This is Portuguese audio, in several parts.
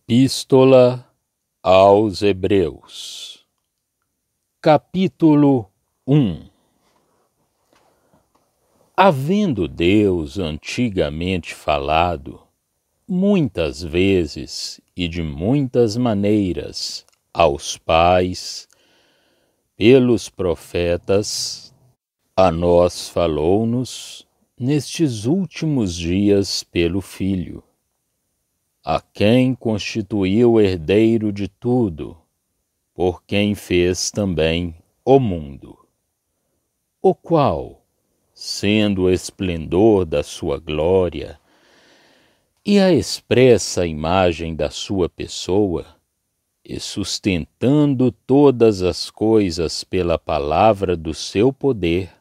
Epístola aos Hebreus, capítulo 1. Havendo Deus antigamente falado, muitas vezes e de muitas maneiras, aos pais, pelos profetas, a nós falou-nos nestes últimos dias pelo Filho, a quem constituiu herdeiro de tudo, por quem fez também o mundo, o qual, sendo o esplendor da sua glória e a expressa imagem da sua pessoa, e sustentando todas as coisas pela palavra do seu poder,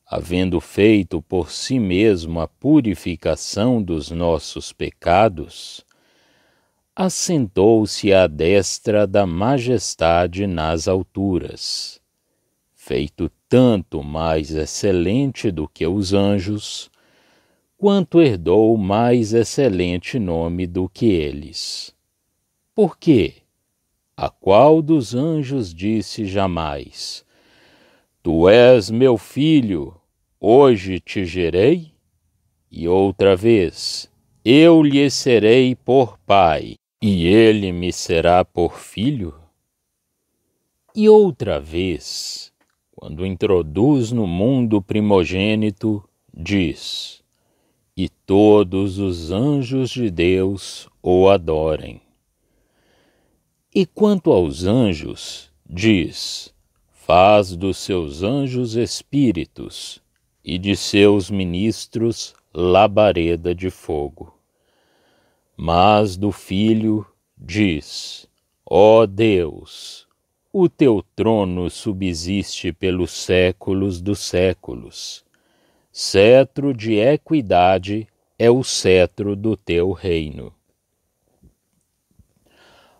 havendo feito por si mesmo a purificação dos nossos pecados, assentou-se à destra da majestade nas alturas, feito tanto mais excelente do que os anjos, quanto herdou mais excelente nome do que eles. Porque a qual dos anjos disse jamais: Tu és meu filho, hoje te gerei? E outra vez: Eu lhe serei por pai, e ele me será por filho? E outra vez, quando introduz no mundo o primogênito, diz: E todos os anjos de Deus o adorem. E quanto aos anjos, diz: Faz dos seus anjos espíritos, e de seus ministros labareda de fogo. Mas do Filho diz: Ó Deus, o teu trono subsiste pelos séculos dos séculos. Cetro de equidade é o cetro do teu reino.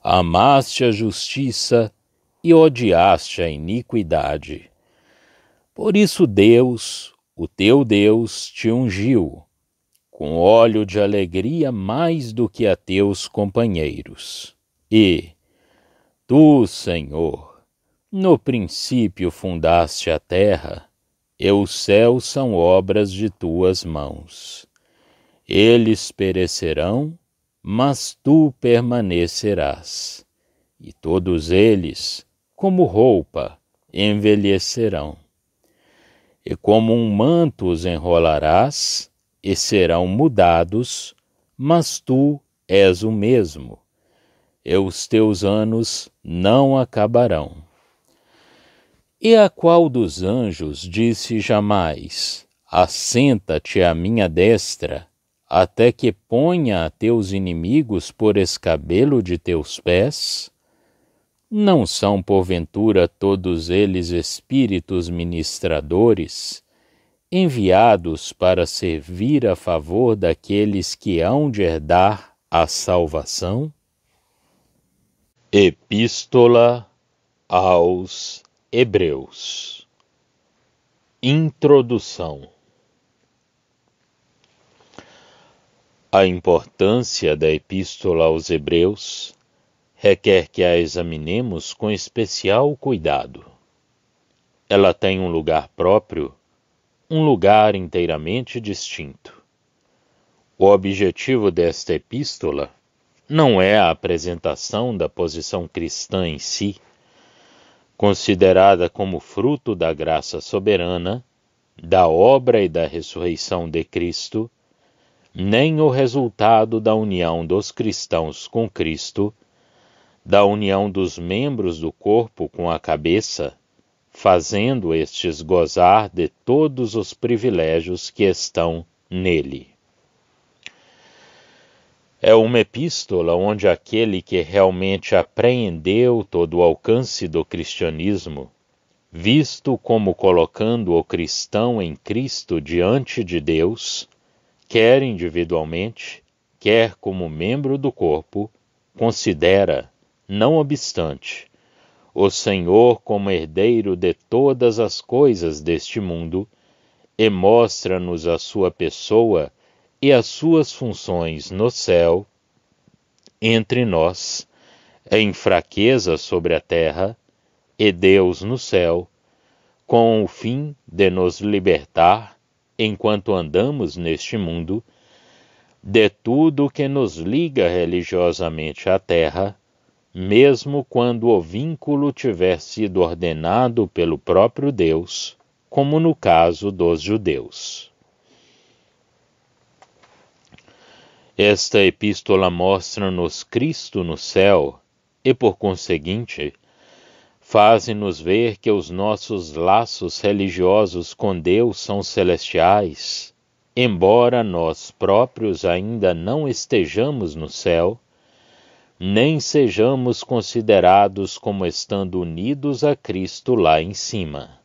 Amaste a justiça e odiaste a iniquidade. Por isso Deus, o teu Deus, te ungiu com óleo de alegria mais do que a teus companheiros. E tu, Senhor, no princípio fundaste a terra, e os céus são obras de tuas mãos. Eles perecerão, mas tu permanecerás, e todos eles, como roupa, envelhecerão. E como um manto os enrolarás, e serão mudados, mas tu és o mesmo, e os teus anos não acabarão. E a qual dos anjos disse jamais: Assenta-te à minha destra, até que ponha a teus inimigos por escabelo de teus pés? Não são, porventura, todos eles espíritos ministradores, enviados para servir a favor daqueles que hão de herdar a salvação? Epístola aos Hebreus. Introdução. A importância da Epístola aos Hebreus requer que a examinemos com especial cuidado. Ela tem um lugar próprio, um lugar inteiramente distinto. O objetivo desta epístola não é a apresentação da posição cristã em si, considerada como fruto da graça soberana, da obra e da ressurreição de Cristo, nem o resultado da união dos cristãos com Cristo, da união dos membros do corpo com a cabeça, fazendo estes gozar de todos os privilégios que estão nele. É uma epístola onde aquele que realmente apreendeu todo o alcance do cristianismo, visto como colocando o cristão em Cristo diante de Deus, quer individualmente, quer como membro do corpo, considera, não obstante, o Senhor como herdeiro de todas as coisas deste mundo, e mostra-nos a sua pessoa e as suas funções no céu entre nós, em fraqueza sobre a terra, e Deus no céu, com o fim de nos libertar, enquanto andamos neste mundo, de tudo que nos liga religiosamente à terra, mesmo quando o vínculo tiver sido ordenado pelo próprio Deus, como no caso dos judeus. Esta epístola mostra-nos Cristo no céu e, por conseguinte, faz-nos ver que os nossos laços religiosos com Deus são celestiais, embora nós próprios ainda não estejamos no céu, nem sejamos considerados como estando unidos a Cristo lá em cima.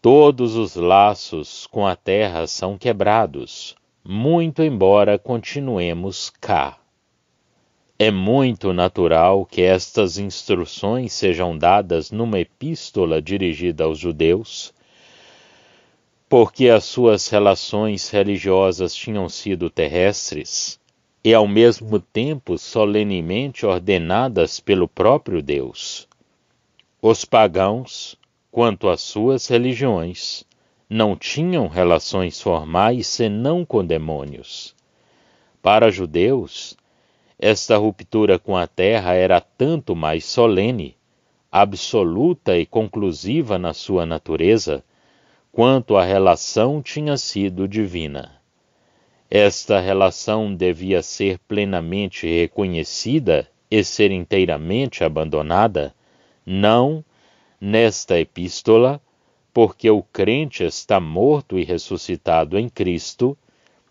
Todos os laços com a terra são quebrados, muito embora continuemos cá. É muito natural que estas instruções sejam dadas numa epístola dirigida aos judeus, porque as suas relações religiosas tinham sido terrestres e ao mesmo tempo solenemente ordenadas pelo próprio Deus. Os pagãos, quanto às suas religiões, não tinham relações formais senão com demônios. Para judeus, esta ruptura com a terra era tanto mais solene, absoluta e conclusiva na sua natureza, quanto a relação tinha sido divina. Esta relação devia ser plenamente reconhecida e ser inteiramente abandonada, não nesta epístola, porque o crente está morto e ressuscitado em Cristo,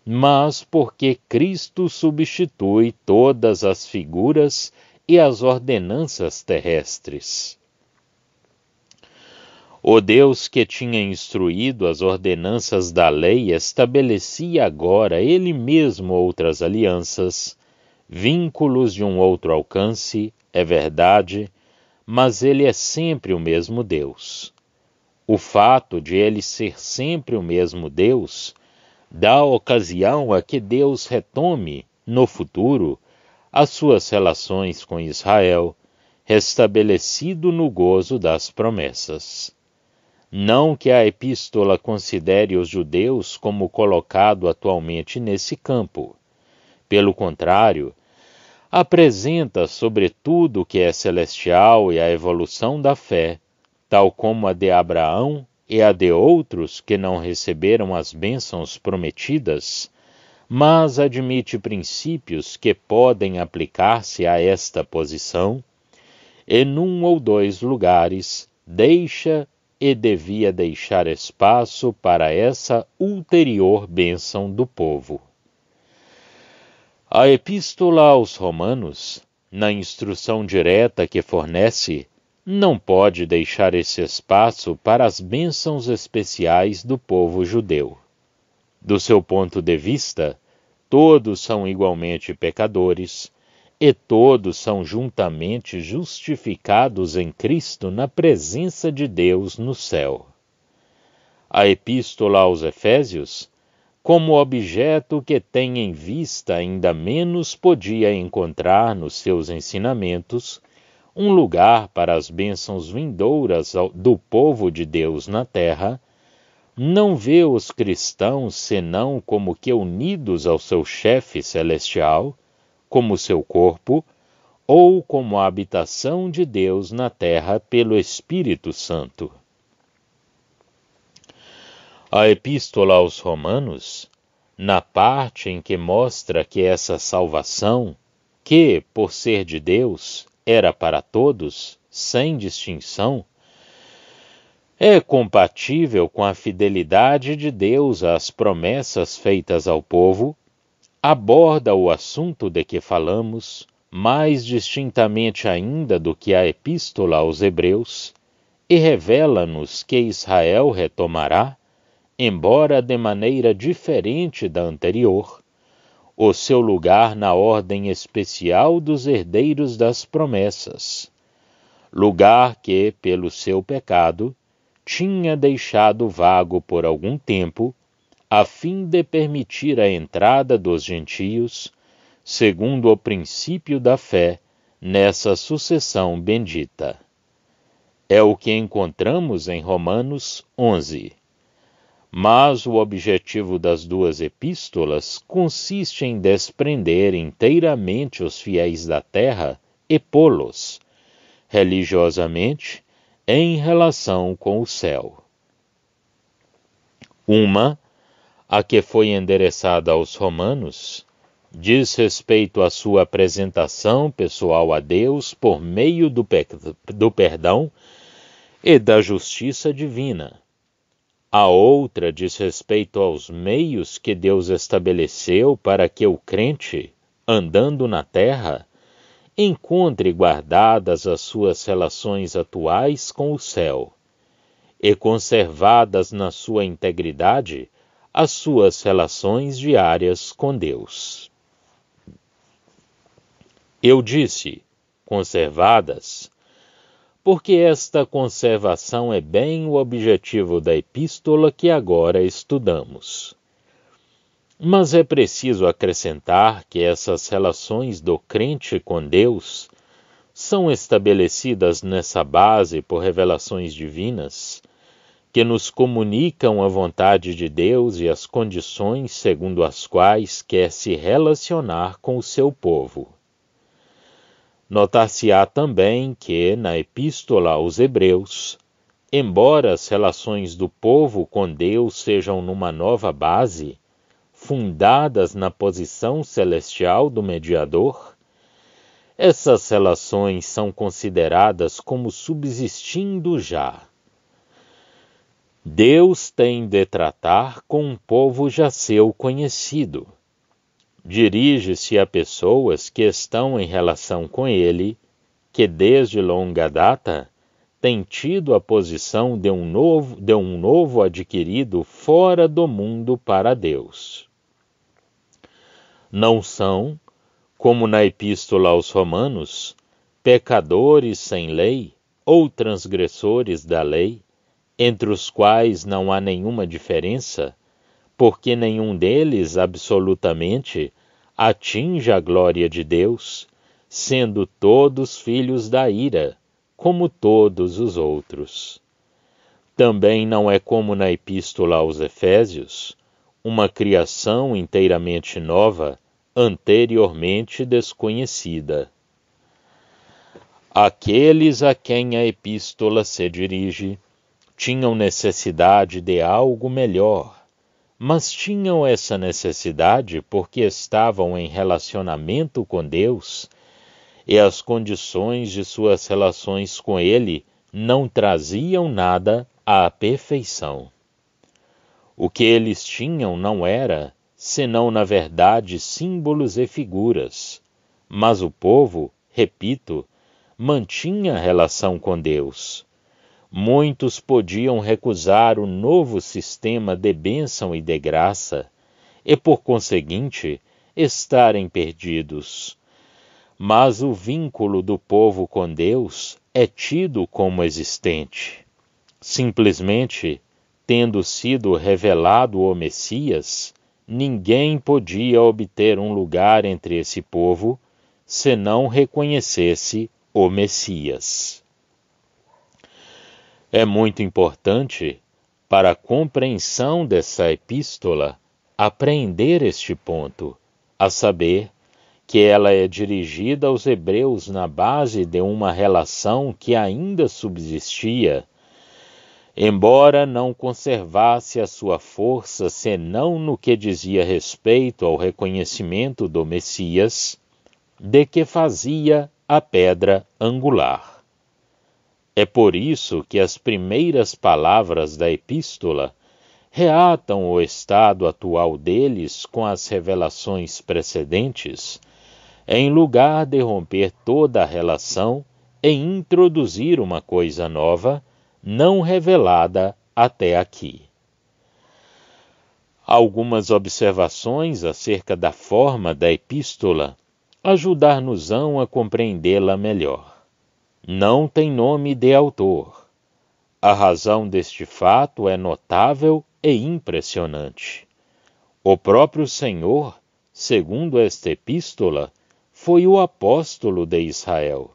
mas porque Cristo substitui todas as figuras e as ordenanças terrestres. O Deus que tinha instruído as ordenanças da lei estabelecia agora ele mesmo outras alianças, vínculos de um outro alcance, é verdade, mas ele é sempre o mesmo Deus. O fato de ele ser sempre o mesmo Deus dá ocasião a que Deus retome, no futuro, as suas relações com Israel, restabelecido no gozo das promessas. Não que a epístola considere os judeus como colocado atualmente nesse campo. Pelo contrário, apresenta sobretudo o que é celestial e a evolução da fé, tal como a de Abraão e a de outros que não receberam as bênçãos prometidas, mas admite princípios que podem aplicar-se a esta posição, e num ou dois lugares deixa e devia deixar espaço para essa ulterior bênção do povo. A Epístola aos Romanos, na instrução direta que fornece, não pode deixar esse espaço para as bênçãos especiais do povo judeu. Do seu ponto de vista, todos são igualmente pecadores, e todos são juntamente justificados em Cristo na presença de Deus no céu. A Epístola aos Efésios, como objeto que tem em vista ainda menos podia encontrar nos seus ensinamentos, um lugar para as bênçãos vindouras do povo de Deus na terra, não vê os cristãos senão como que unidos ao seu chefe celestial, como seu corpo, ou como a habitação de Deus na terra pelo Espírito Santo. A Epístola aos Romanos, na parte em que mostra que essa salvação, que, por ser de Deus, era para todos, sem distinção, é compatível com a fidelidade de Deus às promessas feitas ao povo, aborda o assunto de que falamos, mais distintamente ainda do que a Epístola aos Hebreus, e revela-nos que Israel retomará, embora de maneira diferente da anterior, o seu lugar na ordem especial dos herdeiros das promessas, lugar que, pelo seu pecado, tinha deixado vago por algum tempo, a fim de permitir a entrada dos gentios, segundo o princípio da fé, nessa sucessão bendita. É o que encontramos em Romanos 11. Mas o objetivo das duas epístolas consiste em desprender inteiramente os fiéis da terra e pô-los, religiosamente, em relação com o céu. Uma, a que foi endereçada aos romanos, diz respeito à sua apresentação pessoal a Deus por meio do perdão e da justiça divina. A outra diz respeito aos meios que Deus estabeleceu para que o crente, andando na terra, encontre guardadas as suas relações atuais com o céu e conservadas na sua integridade as suas relações diárias com Deus. Eu disse, conservadas, porque esta conservação é bem o objetivo da epístola que agora estudamos. Mas é preciso acrescentar que essas relações do crente com Deus são estabelecidas nessa base por revelações divinas, que nos comunicam a vontade de Deus e as condições segundo as quais quer se relacionar com o seu povo. Notar-se-á também que, na Epístola aos Hebreus, embora as relações do povo com Deus sejam numa nova base, fundadas na posição celestial do mediador, essas relações são consideradas como subsistindo já. Deus tem de tratar com um povo já seu conhecido. Dirige-se a pessoas que estão em relação com ele, que desde longa data têm tido a posição de um novo adquirido fora do mundo para Deus. Não são, como na Epístola aos Romanos, pecadores sem lei ou transgressores da lei, entre os quais não há nenhuma diferença, porque nenhum deles absolutamente atinge a glória de Deus, sendo todos filhos da ira, como todos os outros. Também não é como na Epístola aos Efésios, uma criação inteiramente nova, anteriormente desconhecida. Aqueles a quem a Epístola se dirige tinham necessidade de algo melhor, mas tinham essa necessidade porque estavam em relacionamento com Deus e as condições de suas relações com Ele não traziam nada à perfeição. O que eles tinham não era, senão na verdade, símbolos e figuras, mas o povo, repito, mantinha relação com Deus. Muitos podiam recusar o novo sistema de bênção e de graça, e por conseguinte, estarem perdidos. Mas o vínculo do povo com Deus é tido como existente. Simplesmente, tendo sido revelado o Messias, ninguém podia obter um lugar entre esse povo, se não reconhecesse o Messias. É muito importante, para a compreensão dessa epístola, apreender este ponto, a saber, que ela é dirigida aos hebreus na base de uma relação que ainda subsistia, embora não conservasse a sua força senão no que dizia respeito ao reconhecimento do Messias, de que fazia a pedra angular. É por isso que as primeiras palavras da epístola reatam o estado atual deles com as revelações precedentes, em lugar de romper toda a relação e introduzir uma coisa nova, não revelada até aqui. Algumas observações acerca da forma da epístola ajudar-nos-ão a compreendê-la melhor. Não tem nome de autor. A razão deste fato é notável e impressionante. O próprio Senhor segundo esta epístola, foi o apóstolo de Israel.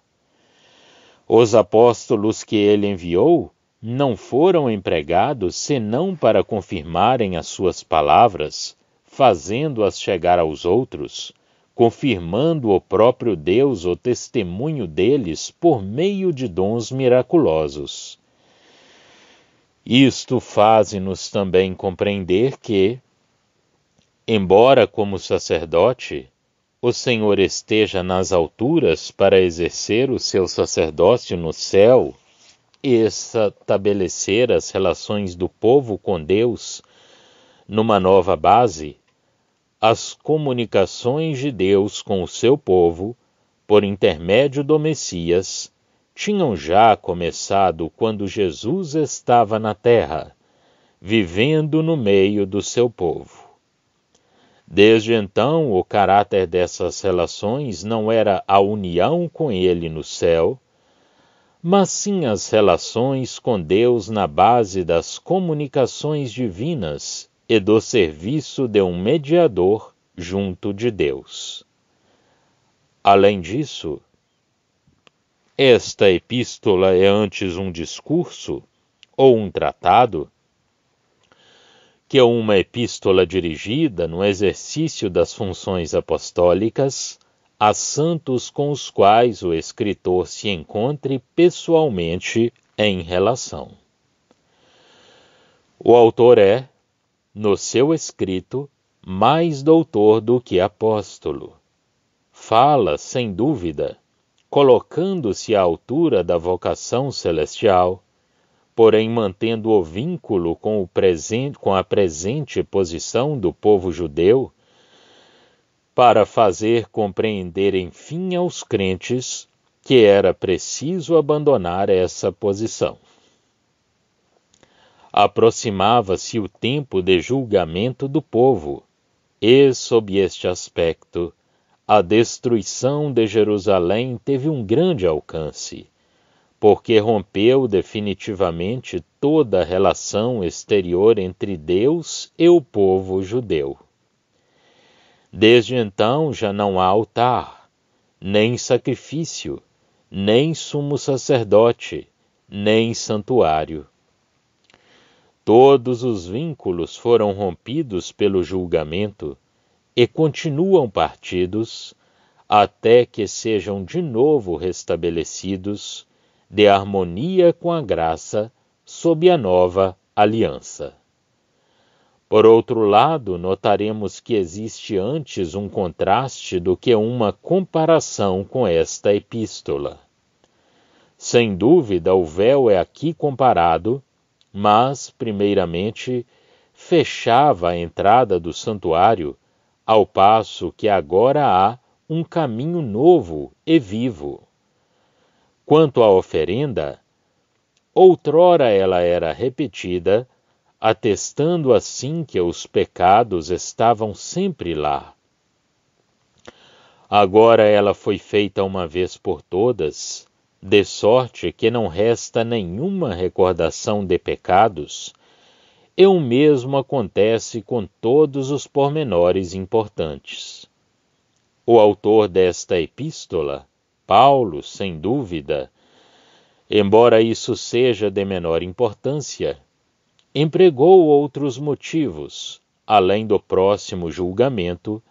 Os apóstolos que ele enviou não foram empregados senão para confirmarem as suas palavras, fazendo-as chegar aos outros, confirmando o próprio Deus o testemunho deles por meio de dons miraculosos. Isto faz-nos também compreender que, embora como sacerdote, o Senhor esteja nas alturas para exercer o seu sacerdócio no céu e estabelecer as relações do povo com Deus numa nova base, as comunicações de Deus com o seu povo, por intermédio do Messias, tinham já começado quando Jesus estava na terra, vivendo no meio do seu povo. Desde então, o caráter dessas relações não era a união com ele no céu, mas sim as relações com Deus na base das comunicações divinas e do serviço de um mediador junto de Deus. Além disso, esta epístola é antes um discurso ou um tratado, que é uma epístola dirigida no exercício das funções apostólicas a santos com os quais o escritor se encontre pessoalmente em relação. O autor é, no seu escrito, mais doutor do que apóstolo. Fala, sem dúvida, colocando-se à altura da vocação celestial, porém mantendo o vínculo com a presente posição do povo judeu, para fazer compreender enfim aos crentes que era preciso abandonar essa posição. Aproximava-se o tempo de julgamento do povo, e, sob este aspecto, a destruição de Jerusalém teve um grande alcance, porque rompeu definitivamente toda a relação exterior entre Deus e o povo judeu. Desde então já não há altar, nem sacrifício, nem sumo sacerdote, nem santuário. Todos os vínculos foram rompidos pelo julgamento e continuam partidos até que sejam de novo restabelecidos de harmonia com a graça sob a nova aliança. Por outro lado, notaremos que existe antes um contraste do que uma comparação com esta epístola. Sem dúvida, o véu é aqui comparado, mas, primeiramente, fechava a entrada do santuário, ao passo que agora há um caminho novo e vivo. Quanto à oferenda, outrora ela era repetida, atestando assim que os pecados estavam sempre lá. Agora ela foi feita uma vez por todas, de sorte que não resta nenhuma recordação de pecados, e o mesmo acontece com todos os pormenores importantes. O autor desta epístola, Paulo, sem dúvida, embora isso seja de menor importância, empregou outros motivos, além do próximo julgamento,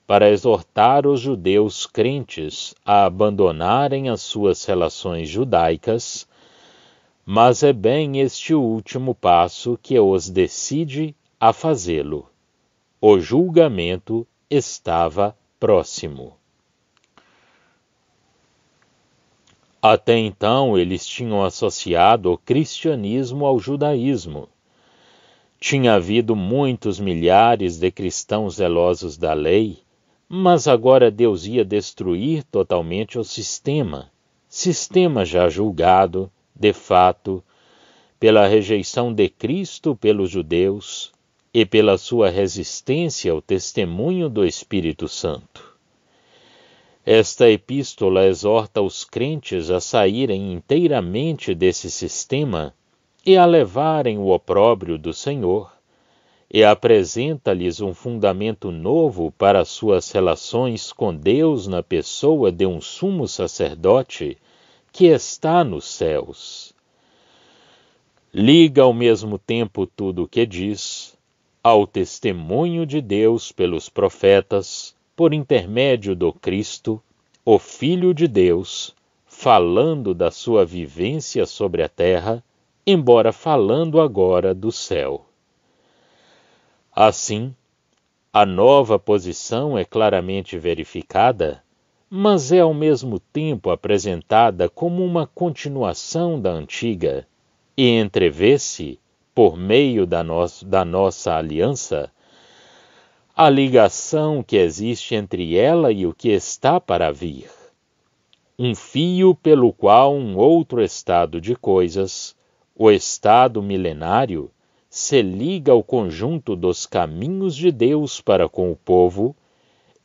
para exortar os judeus crentes a abandonarem as suas relações judaicas, mas é bem este último passo que os decide a fazê-lo. O julgamento estava próximo. Até então eles tinham associado o cristianismo ao judaísmo. Tinha havido muitos milhares de cristãos zelosos da lei, mas agora Deus ia destruir totalmente o sistema já julgado, de fato, pela rejeição de Cristo pelos judeus e pela sua resistência ao testemunho do Espírito Santo. Esta epístola exorta os crentes a saírem inteiramente desse sistema e a levarem o opróbrio do Senhor, e apresenta-lhes um fundamento novo para suas relações com Deus na pessoa de um sumo sacerdote que está nos céus. Liga ao mesmo tempo tudo o que diz ao testemunho de Deus pelos profetas, por intermédio do Cristo, o Filho de Deus, falando da sua vivência sobre a terra, embora falando agora do céu. Assim, a nova posição é claramente verificada, mas é ao mesmo tempo apresentada como uma continuação da antiga, e entrevê-se, por meio da nossa aliança, a ligação que existe entre ela e o que está para vir. Um fio pelo qual um outro estado de coisas, o estado milenário, se liga ao conjunto dos caminhos de Deus para com o povo,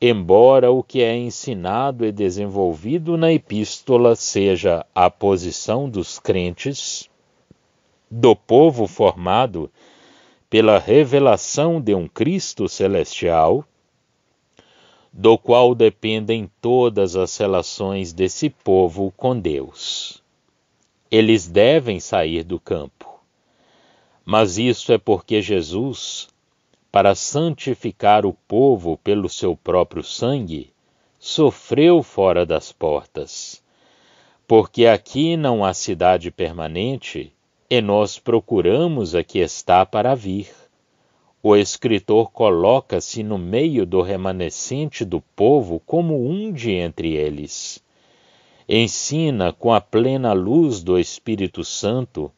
embora o que é ensinado e desenvolvido na epístola seja a posição dos crentes, do povo formado pela revelação de um Cristo celestial, do qual dependem todas as relações desse povo com Deus. Eles devem sair do campo, mas isso é porque Jesus, para santificar o povo pelo seu próprio sangue, sofreu fora das portas, porque aqui não há cidade permanente, e nós procuramos a que está para vir. O escritor coloca-se no meio do remanescente do povo como um de entre eles. Ensina com a plena luz do Espírito Santo,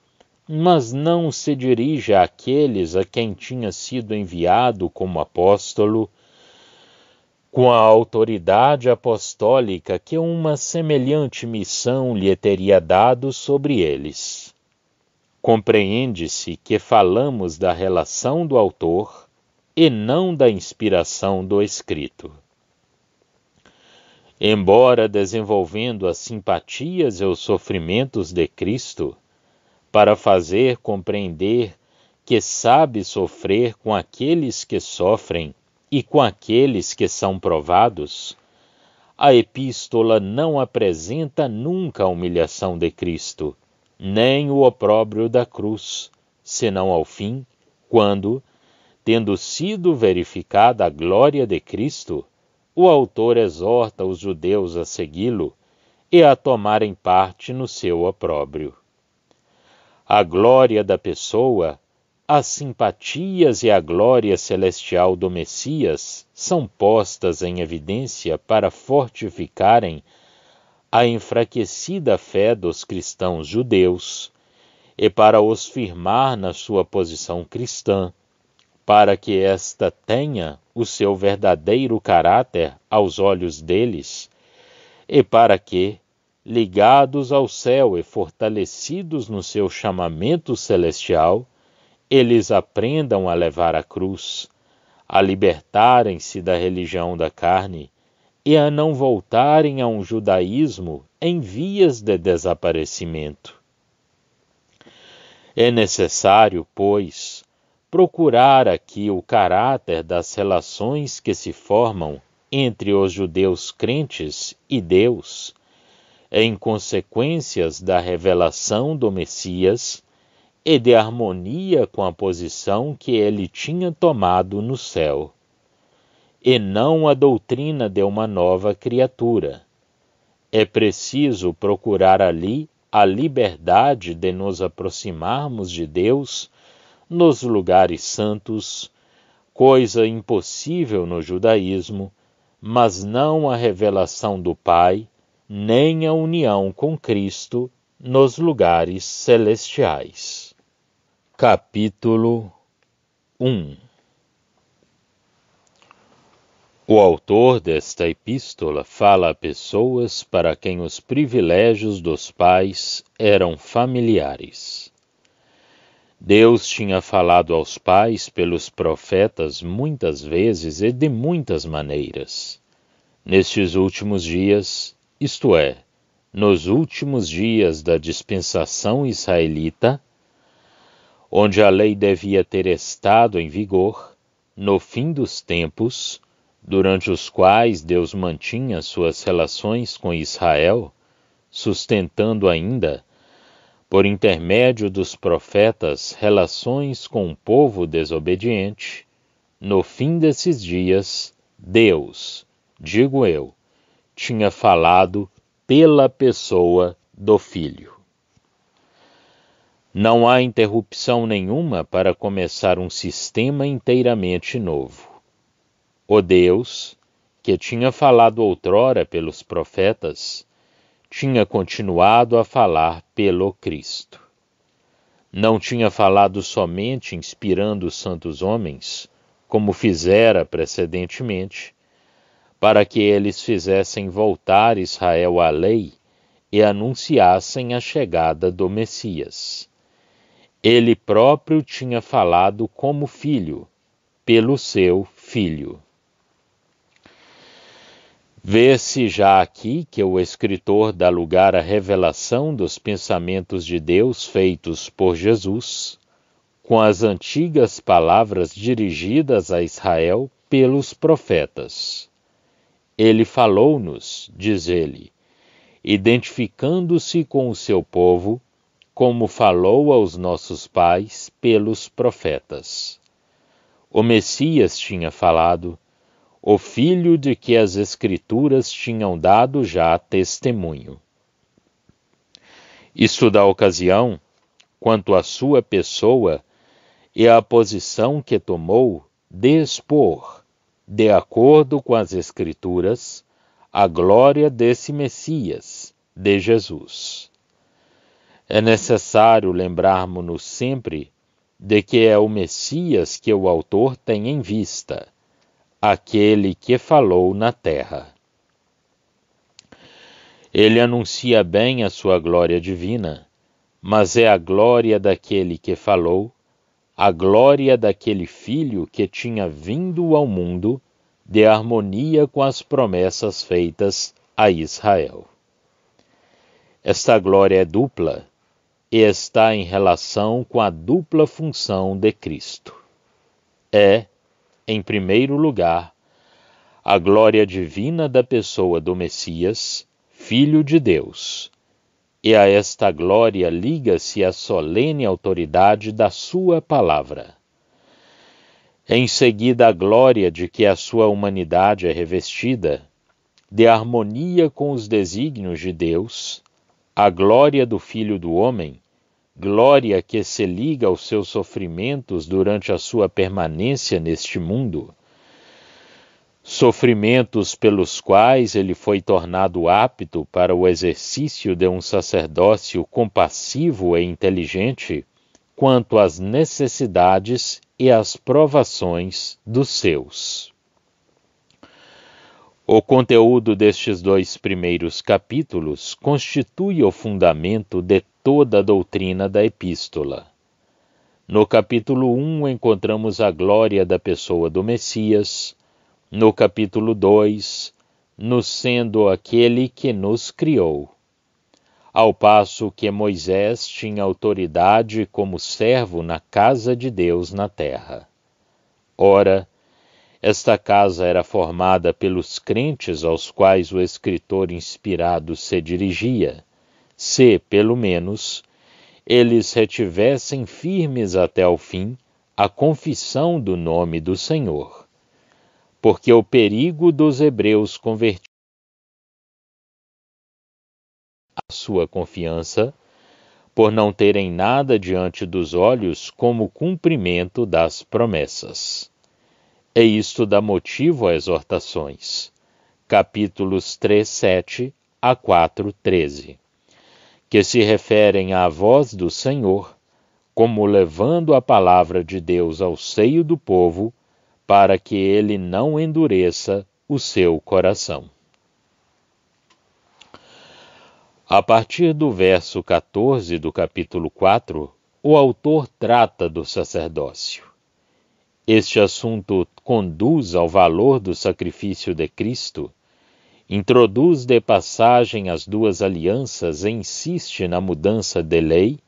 mas não se dirige àqueles a quem tinha sido enviado como apóstolo, com a autoridade apostólica que uma semelhante missão lhe teria dado sobre eles. Compreende-se que falamos da relação do autor e não da inspiração do escrito. Embora desenvolvendo as simpatias e os sofrimentos de Cristo, para fazer compreender que sabe sofrer com aqueles que sofrem e com aqueles que são provados, a epístola não apresenta nunca a humilhação de Cristo, nem o opróbrio da cruz, senão ao fim, quando, tendo sido verificada a glória de Cristo, o autor exorta os judeus a segui-lo e a tomarem parte no seu opróbrio. A glória da pessoa, as simpatias e a glória celestial do Messias são postas em evidência para fortificarem a enfraquecida fé dos cristãos judeus e para os firmar na sua posição cristã, para que esta tenha o seu verdadeiro caráter aos olhos deles, e para que, ligados ao céu e fortalecidos no seu chamamento celestial, eles aprendam a levar a cruz, a libertarem-se da religião da carne e a não voltarem a um judaísmo em vias de desaparecimento. É necessário, pois, procurar aqui o caráter das relações que se formam entre os judeus crentes e Deus, em consequências da revelação do Messias e de harmonia com a posição que ele tinha tomado no céu, e não a doutrina de uma nova criatura. É preciso procurar ali a liberdade de nos aproximarmos de Deus nos lugares santos, coisa impossível no judaísmo, mas não a revelação do Pai, nem a união com Cristo nos lugares celestiais. Capítulo 1. O autor desta epístola fala a pessoas para quem os privilégios dos pais eram familiares. Deus tinha falado aos pais pelos profetas muitas vezes e de muitas maneiras. Nestes últimos dias, isto é, nos últimos dias da dispensação israelita, onde a lei devia ter estado em vigor, no fim dos tempos, durante os quais Deus mantinha suas relações com Israel, sustentando ainda, por intermédio dos profetas, relações com um povo desobediente, no fim desses dias, Deus, digo eu, tinha falado pela pessoa do Filho. Não há interrupção nenhuma para começar um sistema inteiramente novo. O Deus, que tinha falado outrora pelos profetas, tinha continuado a falar pelo Cristo. Não tinha falado somente inspirando os santos homens, como fizera precedentemente, para que eles fizessem voltar Israel à lei e anunciassem a chegada do Messias. Ele próprio tinha falado como filho, pelo seu Filho. Vê-se já aqui que o escritor dá lugar à revelação dos pensamentos de Deus feitos por Jesus, com as antigas palavras dirigidas a Israel pelos profetas. Ele falou-nos, diz ele, identificando-se com o seu povo, como falou aos nossos pais pelos profetas. O Messias tinha falado, o Filho de que as Escrituras tinham dado já testemunho. Isto dá ocasião, quanto à sua pessoa e à posição que tomou, de expor, de acordo com as Escrituras, a glória desse Messias, de Jesus. É necessário lembrarmos-nos sempre de que é o Messias que o autor tem em vista, aquele que falou na terra. Ele anuncia bem a sua glória divina, mas é a glória daquele que falou, a glória daquele Filho que tinha vindo ao mundo de harmonia com as promessas feitas a Israel. Esta glória é dupla e está em relação com a dupla função de Cristo. É, em primeiro lugar, a glória divina da pessoa do Messias, Filho de Deus, e a esta glória liga-se a solene autoridade da sua palavra. Em seguida, a glória de que a sua humanidade é revestida, de harmonia com os desígnios de Deus, a glória do Filho do Homem, glória que se liga aos seus sofrimentos durante a sua permanência neste mundo, sofrimentos pelos quais ele foi tornado apto para o exercício de um sacerdócio compassivo e inteligente quanto às necessidades e às provações dos seus. O conteúdo destes 2 primeiros capítulos constitui o fundamento de toda a doutrina da epístola. No capítulo 1 encontramos a glória da pessoa do Messias, no capítulo 2, nos sendo aquele que nos criou, ao passo que Moisés tinha autoridade como servo na casa de Deus na terra. Ora, esta casa era formada pelos crentes aos quais o escritor inspirado se dirigia, se, pelo menos, eles retivessem firmes até ao fim a confissão do nome do Senhor. Porque o perigo dos hebreus convertidos a sua confiança, por não terem nada diante dos olhos como cumprimento das promessas. E isto dá motivo a exortações, capítulos 3:7 a 4:13, que se referem à voz do Senhor, como levando a palavra de Deus ao seio do povo, para que ele não endureça o seu coração. A partir do verso 14 do capítulo 4, o autor trata do sacerdócio. Este assunto conduz ao valor do sacrifício de Cristo, introduz de passagem as 2 alianças e insiste na mudança de lei,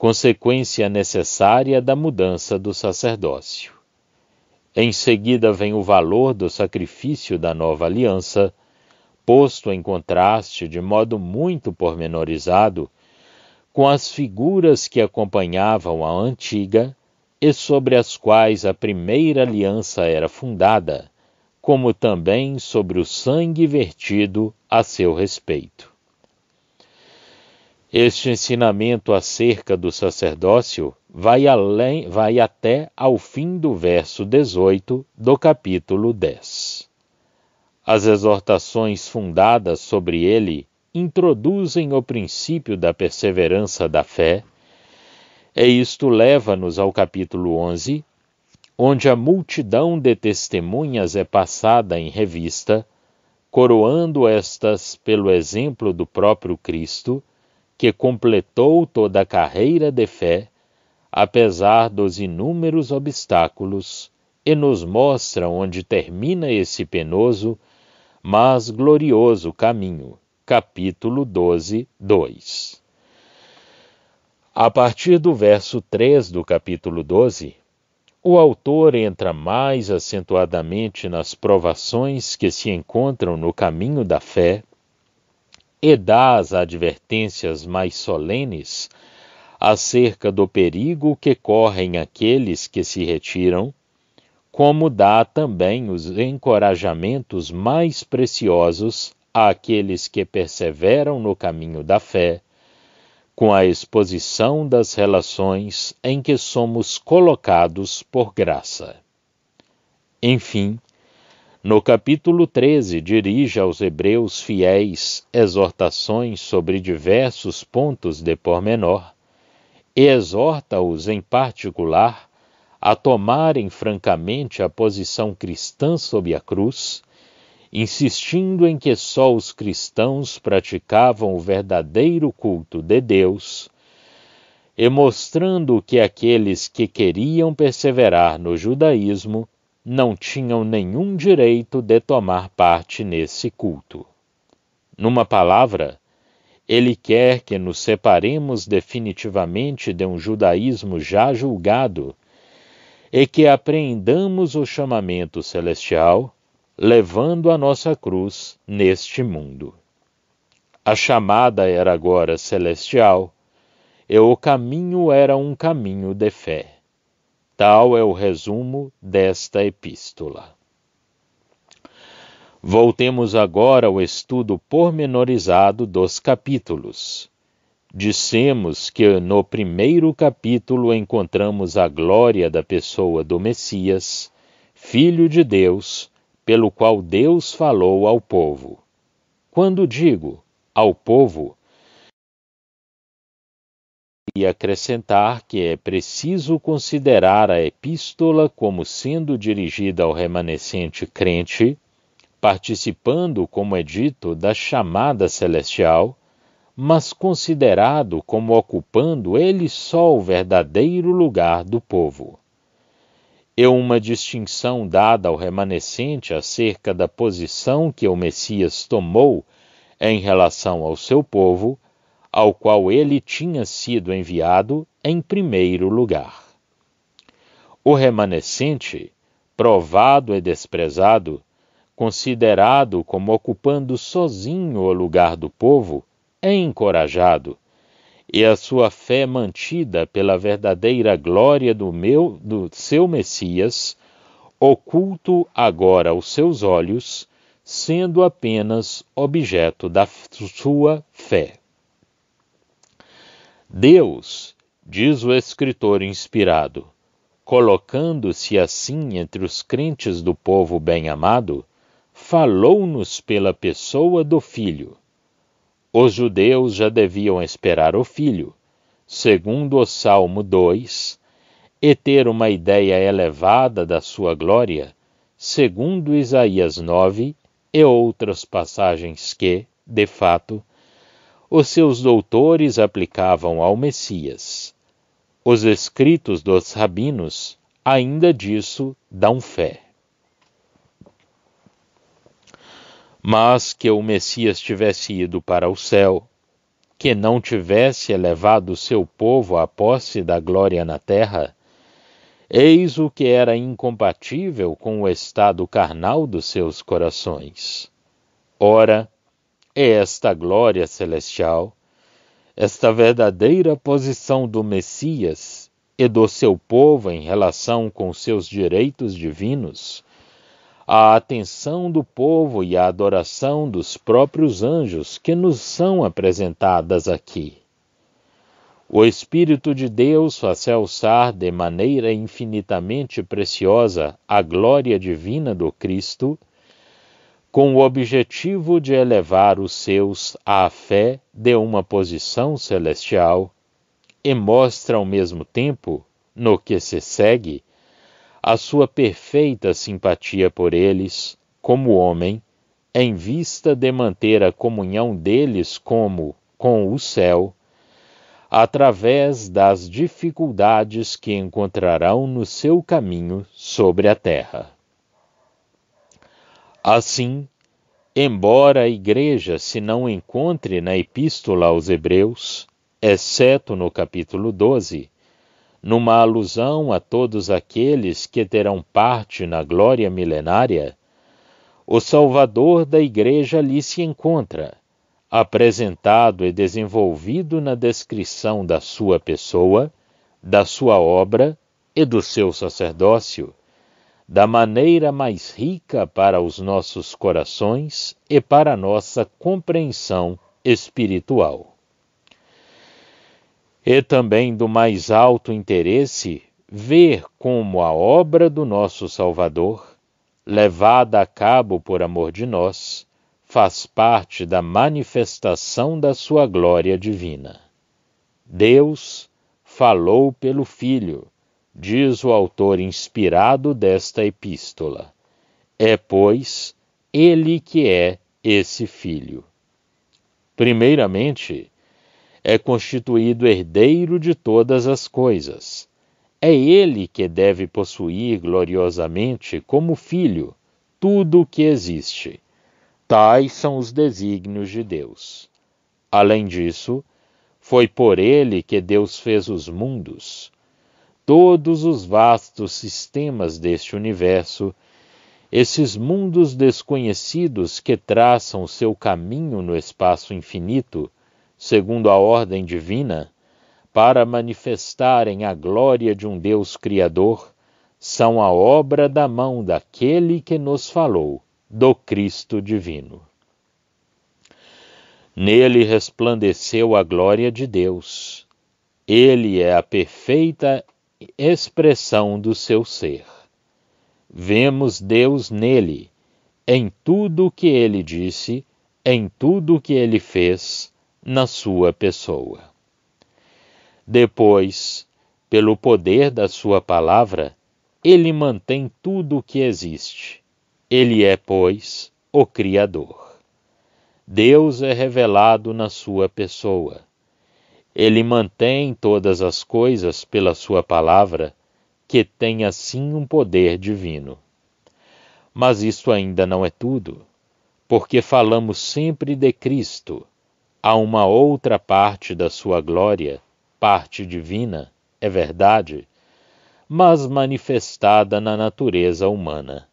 consequência necessária da mudança do sacerdócio. Em seguida vem o valor do sacrifício da nova aliança, posto em contraste de modo muito pormenorizado com as figuras que acompanhavam a antiga e sobre as quais a primeira aliança era fundada, como também sobre o sangue vertido a seu respeito. Este ensinamento acerca do sacerdócio vai até ao fim do verso 18 do capítulo 10. As exortações fundadas sobre ele introduzem o princípio da perseverança da fé, e isto leva-nos ao capítulo 11, onde a multidão de testemunhas é passada em revista, coroando estas pelo exemplo do próprio Cristo, que completou toda a carreira de fé, apesar dos inúmeros obstáculos, e nos mostra onde termina esse penoso, mas glorioso caminho. Capítulo 12, 2. A partir do verso 3 do capítulo 12, o autor entra mais acentuadamente nas provações que se encontram no caminho da fé e dá as advertências mais solenes acerca do perigo que correm aqueles que se retiram, como dá também os encorajamentos mais preciosos àqueles que perseveram no caminho da fé, com a exposição das relações em que somos colocados por graça. Enfim, no capítulo 13 dirige aos hebreus fiéis exortações sobre diversos pontos de pormenor e exorta-os em particular a tomarem francamente a posição cristã sob a cruz, insistindo em que só os cristãos praticavam o verdadeiro culto de Deus, e mostrando que aqueles que queriam perseverar no judaísmo não tinham nenhum direito de tomar parte nesse culto. Numa palavra, ele quer que nos separemos definitivamente de um judaísmo já julgado e que apreendamos o chamamento celestial, levando a nossa cruz neste mundo. A chamada era agora celestial, e o caminho era um caminho de fé. Tal é o resumo desta epístola. Voltemos agora ao estudo pormenorizado dos capítulos. Dissemos que no primeiro capítulo encontramos a glória da pessoa do Messias, Filho de Deus, pelo qual Deus falou ao povo. Quando digo ao povo, e acrescentar que é preciso considerar a epístola como sendo dirigida ao remanescente crente, participando, como é dito, da chamada celestial, mas considerado como ocupando ele só o verdadeiro lugar do povo. E uma distinção dada ao remanescente acerca da posição que o Messias tomou em relação ao seu povo, ao qual ele tinha sido enviado em primeiro lugar. O remanescente, provado e desprezado, considerado como ocupando sozinho o lugar do povo, é encorajado, e a sua fé mantida pela verdadeira glória do seu Messias, oculto agora aos seus olhos, sendo apenas objeto da sua fé. Deus, diz o escritor inspirado, colocando-se assim entre os crentes do povo bem-amado, falou-nos pela pessoa do Filho. Os judeus já deviam esperar o Filho, segundo o Salmo 2, e ter uma ideia elevada da sua glória, segundo Isaías 9 e outras passagens que, de fato, os seus doutores aplicavam ao Messias. Os escritos dos rabinos ainda disso dão fé. Mas que o Messias tivesse ido para o céu, que não tivesse elevado seu povo à posse da glória na terra, eis o que era incompatível com o estado carnal dos seus corações. Ora, é esta glória celestial, esta verdadeira posição do Messias e do seu povo em relação com seus direitos divinos, a atenção do povo e a adoração dos próprios anjos que nos são apresentadas aqui. O Espírito de Deus faz alçar de maneira infinitamente preciosa a glória divina do Cristo, com o objetivo de elevar os seus à fé de uma posição celestial, e mostra ao mesmo tempo, no que se segue, a sua perfeita simpatia por eles, como homem, em vista de manter a comunhão deles com o céu, através das dificuldades que encontrarão no seu caminho sobre a terra. Assim, embora a Igreja se não encontre na Epístola aos Hebreus, exceto no capítulo 12, numa alusão a todos aqueles que terão parte na glória milenária, o Salvador da Igreja ali se encontra, apresentado e desenvolvido na descrição da sua pessoa, da sua obra e do seu sacerdócio, da maneira mais rica para os nossos corações e para a nossa compreensão espiritual. E também do mais alto interesse ver como a obra do nosso Salvador, levada a cabo por amor de nós, faz parte da manifestação da sua glória divina. Deus falou pelo Filho, diz o autor inspirado desta epístola. É, pois, ele que é esse Filho. Primeiramente, é constituído herdeiro de todas as coisas. É ele que deve possuir gloriosamente como Filho tudo o que existe. Tais são os desígnios de Deus. Além disso, foi por ele que Deus fez os mundos, todos os vastos sistemas deste universo, esses mundos desconhecidos que traçam seu caminho no espaço infinito, segundo a ordem divina, para manifestarem a glória de um Deus Criador, são a obra da mão daquele que nos falou, do Cristo divino. Nele resplandeceu a glória de Deus. Ele é a perfeita expressão do seu ser. Vemos Deus nele, em tudo o que ele disse, em tudo o que ele fez, na sua pessoa. Depois, pelo poder da sua palavra, ele mantém tudo o que existe. Ele é, pois, o Criador. Deus é revelado na sua pessoa. Ele mantém todas as coisas pela sua palavra, que tem assim um poder divino. Mas isto ainda não é tudo, porque falamos sempre de Cristo. Há uma outra parte da sua glória, parte divina, é verdade, mas manifestada na natureza humana.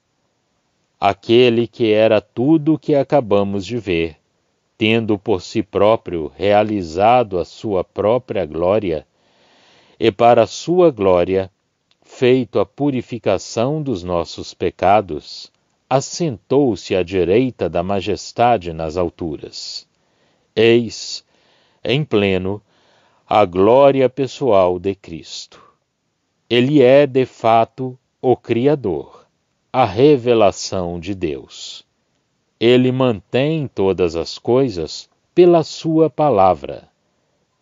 Aquele que era tudo o que acabamos de ver, tendo por si próprio realizado a sua própria glória, e para a sua glória, feito a purificação dos nossos pecados, assentou-se à direita da majestade nas alturas. Eis, em pleno, a glória pessoal de Cristo. Ele é, de fato, o Criador, a revelação de Deus. Ele mantém todas as coisas pela sua palavra.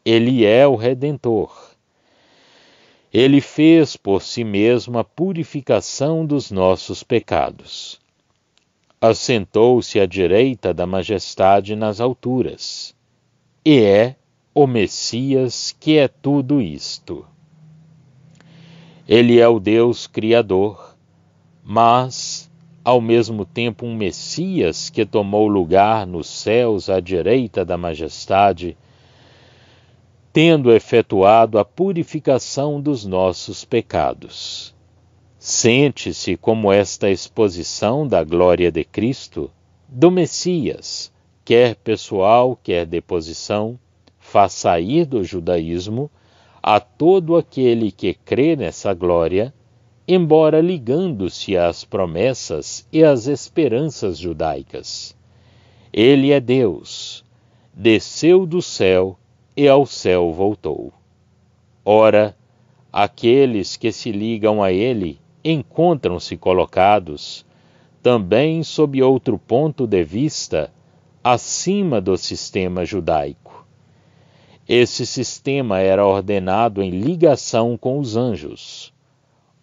Ele é o Redentor. Ele fez por si mesmo a purificação dos nossos pecados. Assentou-se à direita da majestade nas alturas. E é o Messias que é tudo isto. Ele é o Deus Criador, mas, ao mesmo tempo, um Messias que tomou lugar nos céus à direita da majestade, tendo efetuado a purificação dos nossos pecados. Sente-se como esta exposição da glória de Cristo, do Messias, quer pessoal, quer de posição, faz sair do judaísmo a todo aquele que crê nessa glória, embora ligando-se às promessas e às esperanças judaicas. Ele é Deus, desceu do céu e ao céu voltou. Ora, aqueles que se ligam a ele encontram-se colocados, também sob outro ponto de vista, acima do sistema judaico. Esse sistema era ordenado em ligação com os anjos.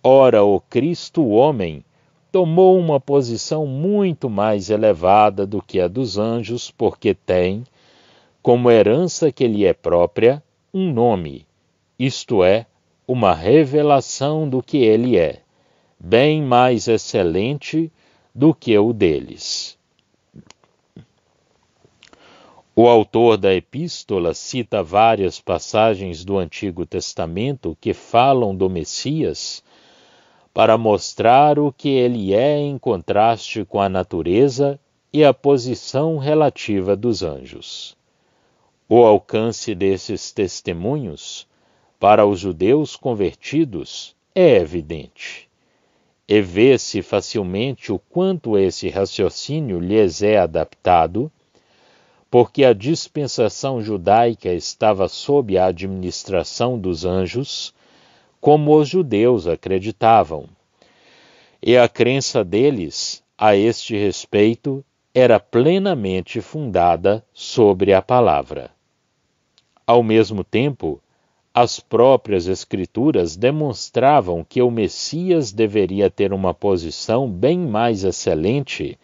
Ora, o Cristo homem tomou uma posição muito mais elevada do que a dos anjos, porque tem, como herança que lhe é própria, um nome, isto é, uma revelação do que ele é, bem mais excelente do que o deles. O autor da epístola cita várias passagens do Antigo Testamento que falam do Messias para mostrar o que ele é em contraste com a natureza e a posição relativa dos anjos. O alcance desses testemunhos para os judeus convertidos é evidente. E vê-se facilmente o quanto esse raciocínio lhes é adaptado, porque a dispensação judaica estava sob a administração dos anjos, como os judeus acreditavam. E a crença deles, a este respeito, era plenamente fundada sobre a palavra. Ao mesmo tempo, as próprias Escrituras demonstravam que o Messias deveria ter uma posição bem mais excelente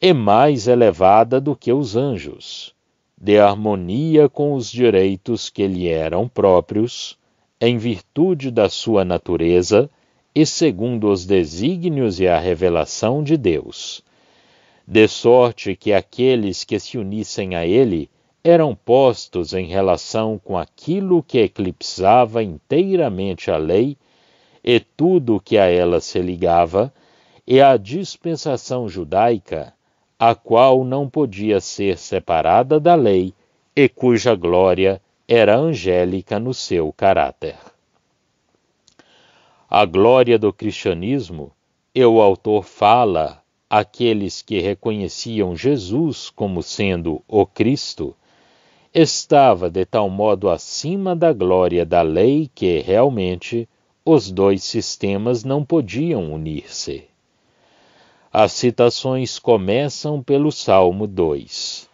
e mais elevada do que os anjos, de harmonia com os direitos que lhe eram próprios, em virtude da sua natureza e segundo os desígnios e a revelação de Deus, de sorte que aqueles que se unissem a ele eram postos em relação com aquilo que eclipsava inteiramente a lei e tudo o que a ela se ligava, e a dispensação judaica, a qual não podia ser separada da lei e cuja glória era angélica no seu caráter. A glória do cristianismo, e o autor fala àqueles que reconheciam Jesus como sendo o Cristo, estava de tal modo acima da glória da lei que, realmente, os dois sistemas não podiam unir-se. As citações começam pelo Salmo 2.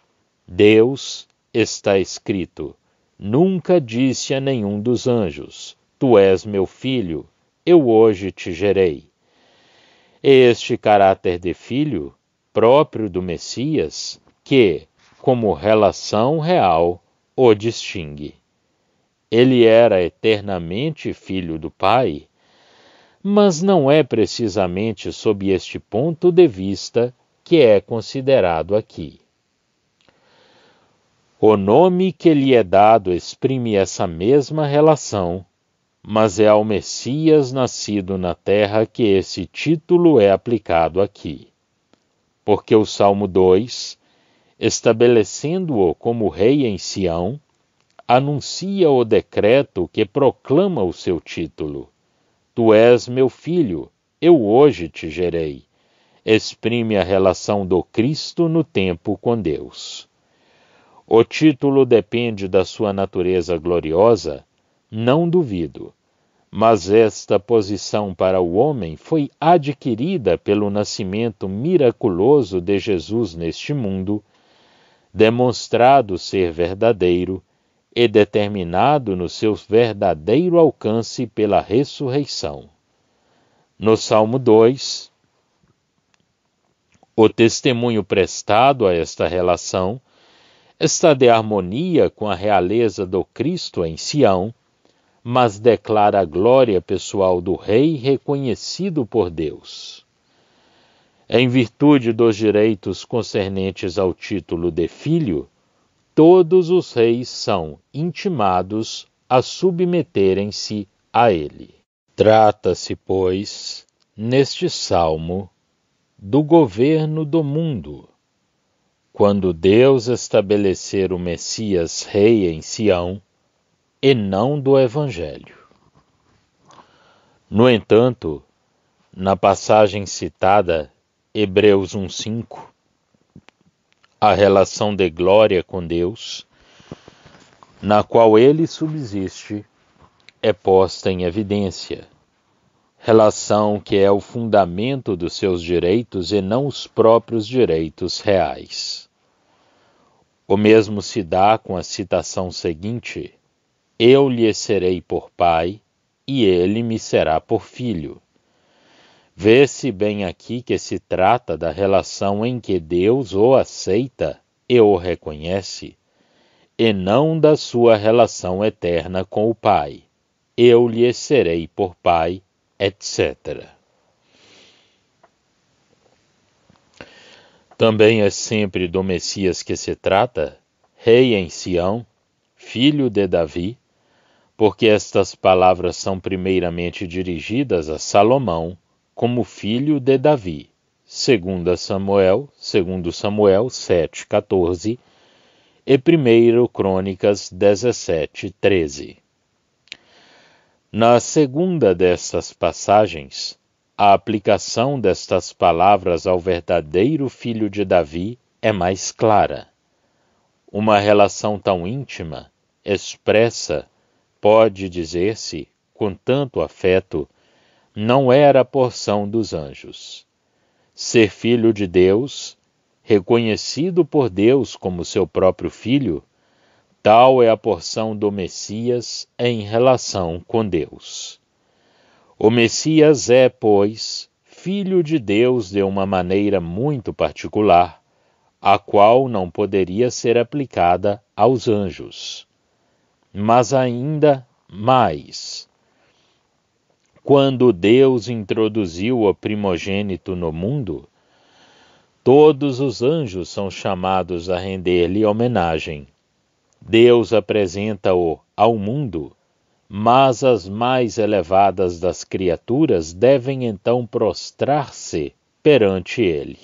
Deus, está escrito, nunca disse a nenhum dos anjos, tu és meu filho, eu hoje te gerei. Este caráter de filho, próprio do Messias, que, como relação real, o distingue. Ele era eternamente filho do Pai, mas não é precisamente sob este ponto de vista que é considerado aqui. O nome que lhe é dado exprime essa mesma relação, mas é ao Messias nascido na terra que esse título é aplicado aqui. Porque o Salmo 2, estabelecendo-o como rei em Sião, anuncia o decreto que proclama o seu título. Tu és meu filho, eu hoje te gerei. Exprime a relação do Cristo no tempo com Deus. O título depende da sua natureza gloriosa, não duvido, mas esta posição para o homem foi adquirida pelo nascimento miraculoso de Jesus neste mundo, demonstrado ser verdadeiro e determinado no seu verdadeiro alcance pela ressurreição. No Salmo 2, o testemunho prestado a esta relação está de harmonia com a realeza do Cristo em Sião, mas declara a glória pessoal do Rei reconhecido por Deus. Em virtude dos direitos concernentes ao título de filho, todos os reis são intimados a submeterem-se a ele. Trata-se, pois, neste salmo, do governo do mundo, quando Deus estabelecer o Messias rei em Sião, e não do Evangelho. No entanto, na passagem citada, Hebreus 1:5, a relação de glória com Deus, na qual ele subsiste, é posta em evidência, relação que é o fundamento dos seus direitos e não os próprios direitos reais. O mesmo se dá com a citação seguinte: eu lhe serei por pai, e ele me será por filho. Vê-se bem aqui que se trata da relação em que Deus o aceita e o reconhece, e não da sua relação eterna com o Pai. Eu lhe serei por pai, etc. Também é sempre do Messias que se trata, rei em Sião, filho de Davi, porque estas palavras são primeiramente dirigidas a Salomão como filho de Davi, segundo Samuel 7:14 e 1 Crônicas 17:13. Na segunda destas passagens, a aplicação destas palavras ao verdadeiro filho de Davi é mais clara. Uma relação tão íntima, expressa, pode dizer-se, com tanto afeto, não era a porção dos anjos. Ser filho de Deus, reconhecido por Deus como seu próprio filho, tal é a porção do Messias em relação com Deus. O Messias é, pois, filho de Deus de uma maneira muito particular, a qual não poderia ser aplicada aos anjos. Mas ainda mais, quando Deus introduziu o primogênito no mundo, todos os anjos são chamados a render-lhe homenagem. Deus apresenta-o ao mundo, mas as mais elevadas das criaturas devem então prostrar-se perante ele.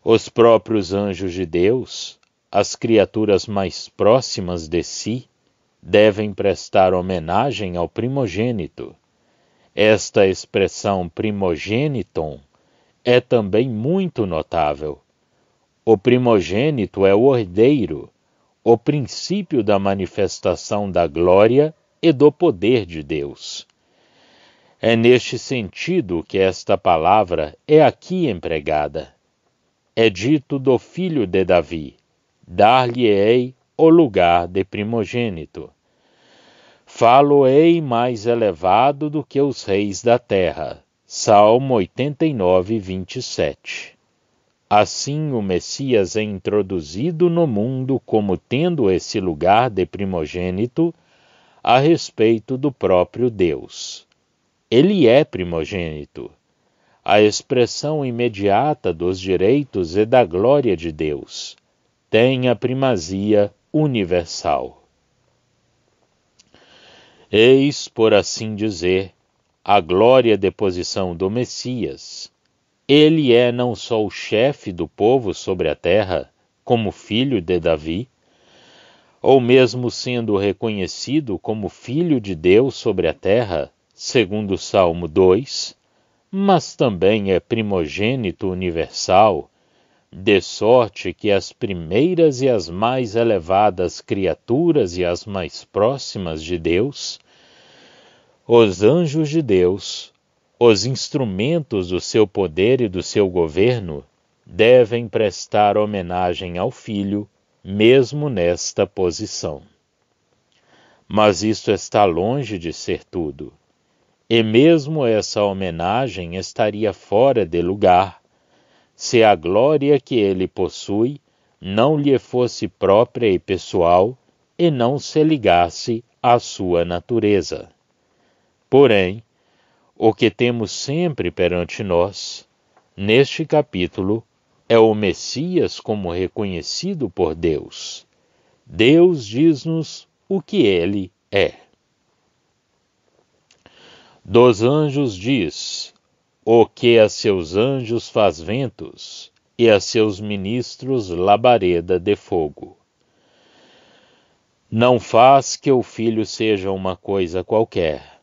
Os próprios anjos de Deus, as criaturas mais próximas de si, devem prestar homenagem ao primogênito. Esta expressão primogêniton é também muito notável. O primogênito é o herdeiro, o princípio da manifestação da glória e do poder de Deus. É neste sentido que esta palavra é aqui empregada. É dito do filho de Davi: dar-lhe-ei o lugar de primogênito. Falo-ei mais elevado do que os reis da terra. Salmo 89:27. Assim, o Messias é introduzido no mundo como tendo esse lugar de primogênito a respeito do próprio Deus. Ele é primogênito, a expressão imediata dos direitos e da glória de Deus. Tem a primazia universal. Eis, por assim dizer, a glória de posição do Messias. Ele é não só o chefe do povo sobre a terra, como filho de Davi, ou mesmo sendo reconhecido como filho de Deus sobre a terra, segundo o Salmo 2, mas também é primogênito universal, de sorte que as primeiras e as mais elevadas criaturas e as mais próximas de Deus, os anjos de Deus, os instrumentos do seu poder e do seu governo, devem prestar homenagem ao Filho, mesmo nesta posição. Mas isto está longe de ser tudo, e mesmo essa homenagem estaria fora de lugar, se a glória que ele possui não lhe fosse própria e pessoal e não se ligasse à sua natureza. Porém, o que temos sempre perante nós, neste capítulo, é o Messias como reconhecido por Deus. Deus diz-nos o que ele é. Dos anjos diz: o que a seus anjos faz ventos, e a seus ministros labareda de fogo. Não faz que o Filho seja uma coisa qualquer.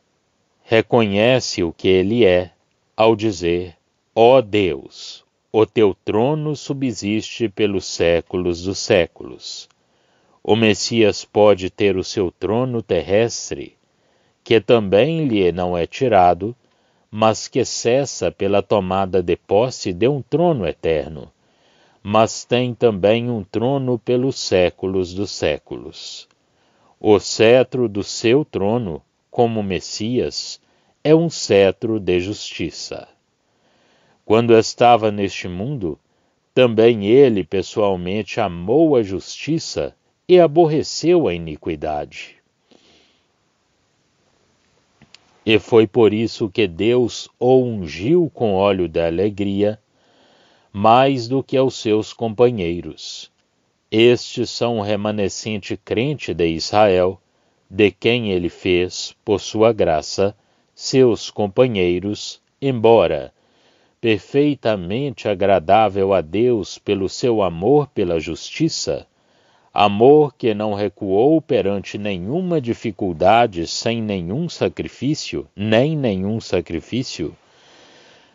Reconhece o que ele é, ao dizer: ó Deus, o teu trono subsiste pelos séculos dos séculos. O Messias pode ter o seu trono terrestre, que também lhe não é tirado, mas que cessa pela tomada de posse de um trono eterno, mas tem também um trono pelos séculos dos séculos. O cetro do seu trono, como Messias, é um cetro de justiça. Quando estava neste mundo, também ele pessoalmente amou a justiça e aborreceu a iniquidade. E foi por isso que Deus o ungiu com óleo da alegria, mais do que aos seus companheiros. Estes são o remanescente crente de Israel, de quem ele fez, por sua graça, seus companheiros, embora perfeitamente agradável a Deus pelo seu amor pela justiça, amor que não recuou perante nenhuma dificuldade sem nenhum sacrifício, nem nenhum sacrifício,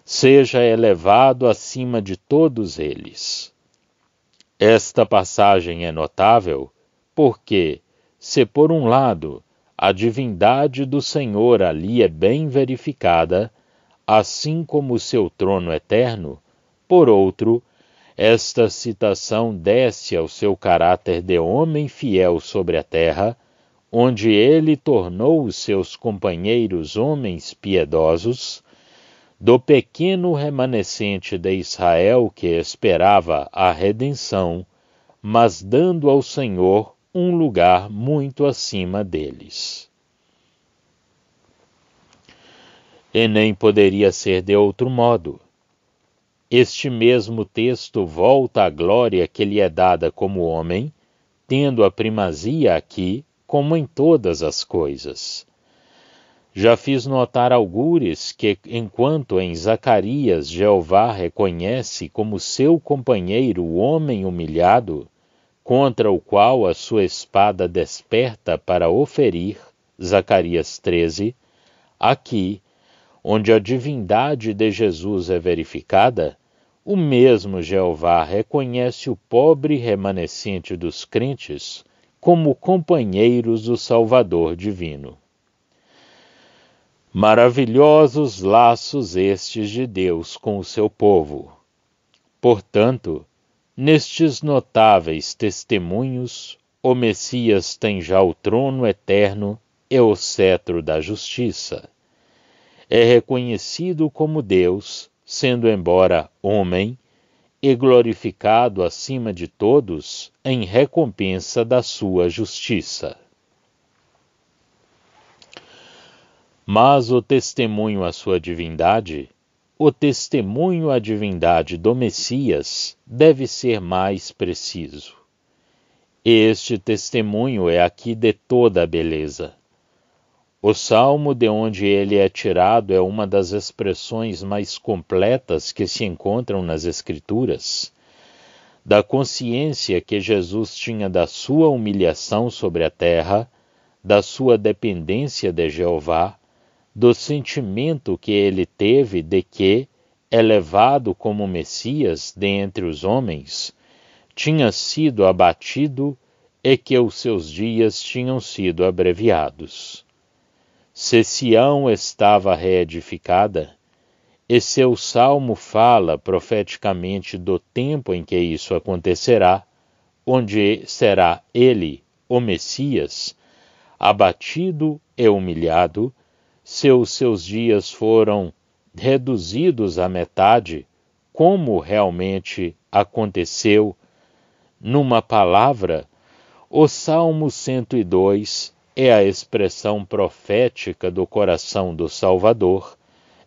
seja elevado acima de todos eles. Esta passagem é notável porque, se por um lado a divindade do Senhor ali é bem verificada, assim como o seu trono eterno, por outro, esta citação desce ao seu caráter de homem fiel sobre a terra, onde ele tornou os seus companheiros homens piedosos, do pequeno remanescente de Israel que esperava a redenção, mas dando ao Senhor um lugar muito acima deles. E nem poderia ser de outro modo. Este mesmo texto volta à glória que lhe é dada como homem, tendo a primazia aqui, como em todas as coisas. Já fiz notar algures que, enquanto em Zacarias Jeová reconhece como seu companheiro o homem humilhado, contra o qual a sua espada desperta para oferir, Zacarias 13, aqui, onde a divindade de Jesus é verificada, o mesmo Jeová reconhece o pobre remanescente dos crentes como companheiros do Salvador divino. Maravilhosos laços estes de Deus com o seu povo. Portanto, nestes notáveis testemunhos, o Messias tem já o trono eterno e o cetro da justiça. É reconhecido como Deus, sendo embora homem, e glorificado acima de todos em recompensa da sua justiça. Mas o testemunho à sua divindade, o testemunho à divindade do Messias, deve ser mais preciso. Este testemunho é aqui de toda a beleza. O salmo de onde ele é tirado é uma das expressões mais completas que se encontram nas Escrituras, da consciência que Jesus tinha da sua humilhação sobre a terra, da sua dependência de Jeová, do sentimento que ele teve de que, elevado como Messias dentre os homens, tinha sido abatido e que os seus dias tinham sido abreviados. Se Sião estava reedificada, e seu salmo fala profeticamente do tempo em que isso acontecerá, onde será ele, o Messias, abatido e humilhado, se os seus dias foram reduzidos à metade, como realmente aconteceu, numa palavra, o Salmo 102 é a expressão profética do coração do Salvador,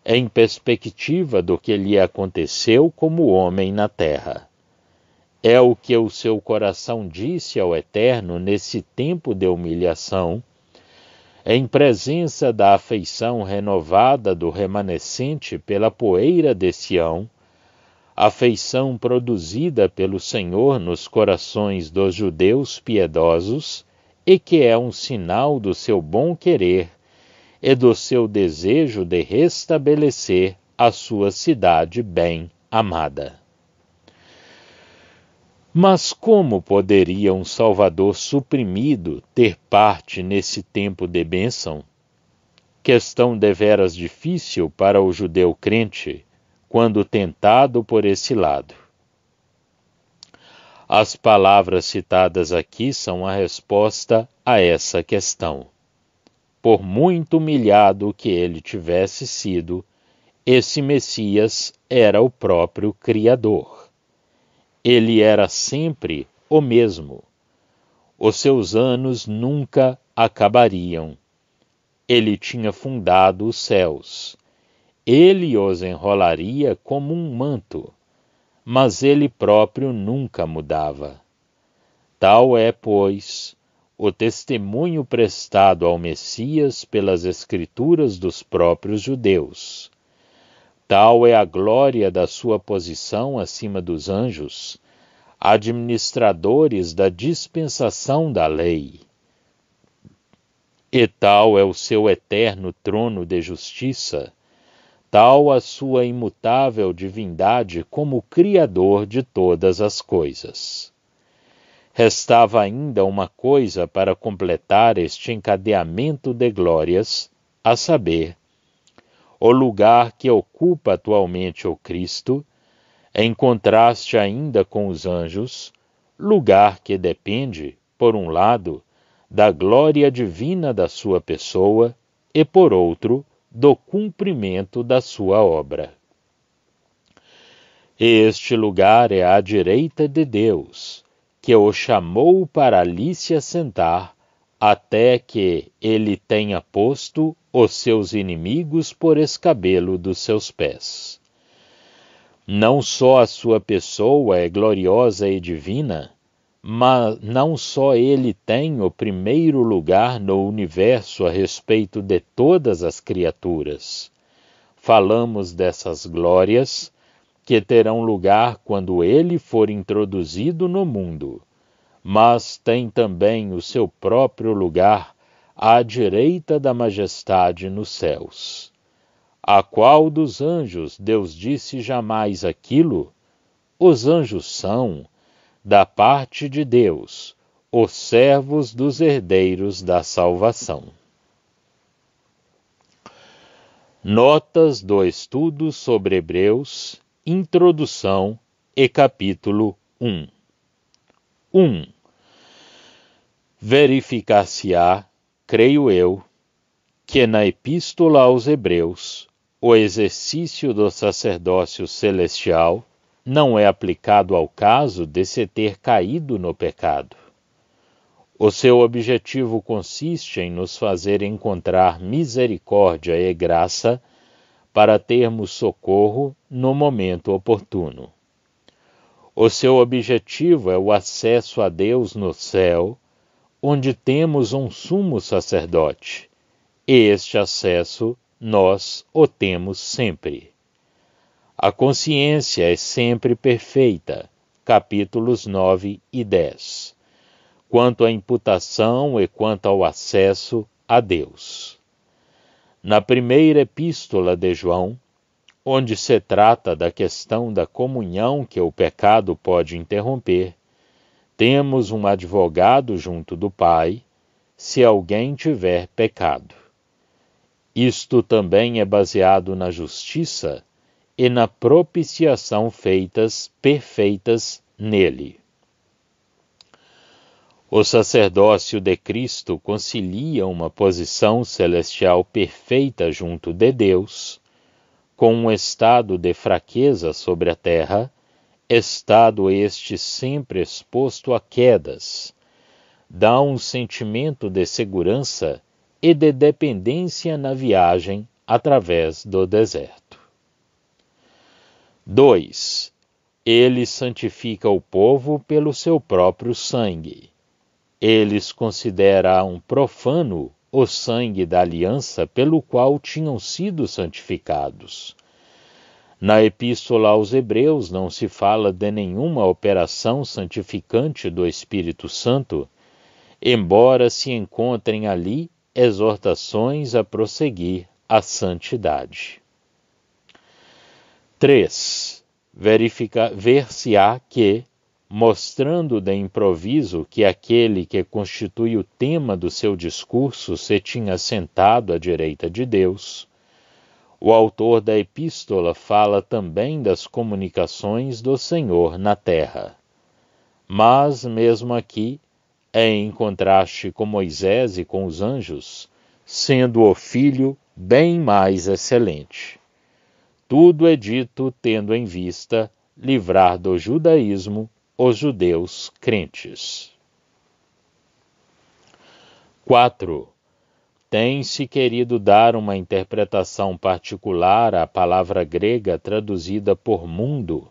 em perspectiva do que lhe aconteceu como homem na terra. É o que o seu coração disse ao Eterno nesse tempo de humilhação, em presença da afeição renovada do remanescente pela poeira de Sião, afeição produzida pelo Senhor nos corações dos judeus piedosos e que é um sinal do seu bom querer e do seu desejo de restabelecer a sua cidade bem amada. Mas como poderia um Salvador suprimido ter parte nesse tempo de bênção? Questão deveras difícil para o judeu crente, quando tentado por esse lado. As palavras citadas aqui são a resposta a essa questão. Por muito humilhado que ele tivesse sido, esse Messias era o próprio Criador. Ele era sempre o mesmo. Os seus anos nunca acabariam. Ele tinha fundado os céus. Ele os enrolaria como um manto, mas ele próprio nunca mudava. Tal é, pois, o testemunho prestado ao Messias pelas Escrituras dos próprios judeus. Tal é a glória da sua posição acima dos anjos, administradores da dispensação da lei. E tal é o seu eterno trono de justiça, tal a sua imutável divindade como Criador de todas as coisas. Restava ainda uma coisa para completar este encadeamento de glórias, a saber, o lugar que ocupa atualmente o Cristo, em contraste ainda com os anjos, lugar que depende, por um lado, da glória divina da sua pessoa e, por outro, do cumprimento da sua obra. Este lugar é à direita de Deus, que o chamou para ali se assentar, até que ele tenha posto os seus inimigos por escabelo dos seus pés. Não só a sua pessoa é gloriosa e divina, mas não só ele tem o primeiro lugar no universo a respeito de todas as criaturas. Falamos dessas glórias que terão lugar quando ele for introduzido no mundo, mas tem também o seu próprio lugar à direita da majestade nos céus. A qual dos anjos Deus disse jamais aquilo? Os anjos são, da parte de Deus, os servos dos herdeiros da salvação. Notas do estudo sobre Hebreus, Introdução e capítulo 1. 1. Verificar-se-á, creio eu, que na Epístola aos Hebreus, o exercício do sacerdócio celestial não é aplicado ao caso de se ter caído no pecado. O seu objetivo consiste em nos fazer encontrar misericórdia e graça para termos socorro no momento oportuno. O seu objetivo é o acesso a Deus no céu, onde temos um sumo sacerdote, e este acesso nós o temos sempre. A consciência é sempre perfeita, capítulos 9 e 10, quanto à imputação e quanto ao acesso a Deus. Na primeira epístola de João, onde se trata da questão da comunhão que o pecado pode interromper, temos um advogado junto do Pai, se alguém tiver pecado. Isto também é baseado na justiça e na propiciação feitas perfeitas nele. O sacerdócio de Cristo concilia uma posição celestial perfeita junto de Deus, com um estado de fraqueza sobre a terra, estado este sempre exposto a quedas, dá um sentimento de segurança e de dependência na viagem através do deserto. 2. Ele santifica o povo pelo seu próprio sangue. Eles consideram profano o sangue da aliança pelo qual tinham sido santificados. Na Epístola aos Hebreus não se fala de nenhuma operação santificante do Espírito Santo, embora se encontrem ali exortações a prosseguir a santidade. 3. Ver-se-á que, mostrando de improviso que aquele que constitui o tema do seu discurso se tinha sentado à direita de Deus, o autor da epístola fala também das comunicações do Senhor na terra. Mas, mesmo aqui, é em contraste com Moisés e com os anjos, sendo o Filho bem mais excelente. Tudo é dito tendo em vista livrar do judaísmo os judeus crentes. 4. Tem-se querido dar uma interpretação particular à palavra grega traduzida por mundo,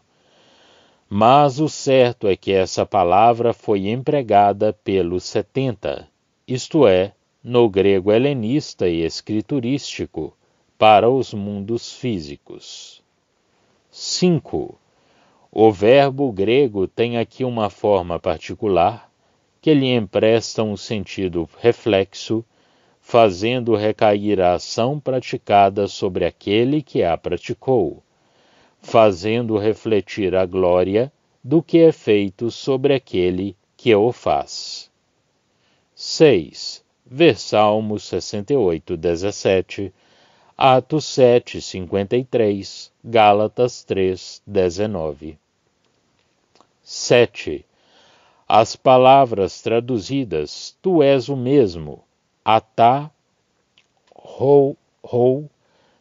mas o certo é que essa palavra foi empregada pelos 70, isto é, no grego helenista e escriturístico, para os mundos físicos. 5. O verbo grego tem aqui uma forma particular, que lhe empresta um sentido reflexo, fazendo recair a ação praticada sobre aquele que a praticou, fazendo refletir a glória do que é feito sobre aquele que o faz. 6. Ver Salmos 68, 17, Atos 7, 53, Gálatas 3, 19. 7. As palavras traduzidas tu és o mesmo, atá, rou,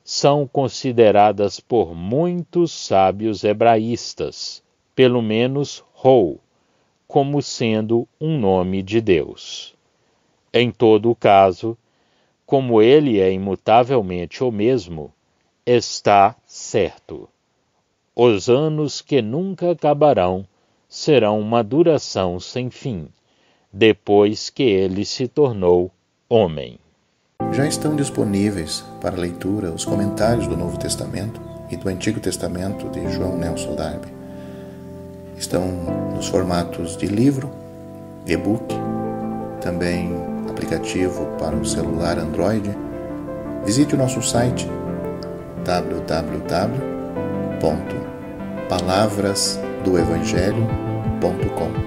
são consideradas por muitos sábios hebraístas, pelo menos rou, como sendo um nome de Deus. Em todo o caso, como ele é imutavelmente o mesmo, está certo. Os anos que nunca acabarão serão uma duração sem fim, depois que ele se tornou homem. Já estão disponíveis para leitura os comentários do Novo Testamento e do Antigo Testamento de João Nelson Darby. Estão nos formatos de livro, e-book, também aplicativo para o celular Android. Visite o nosso site www.palavrasdoevangelho.com.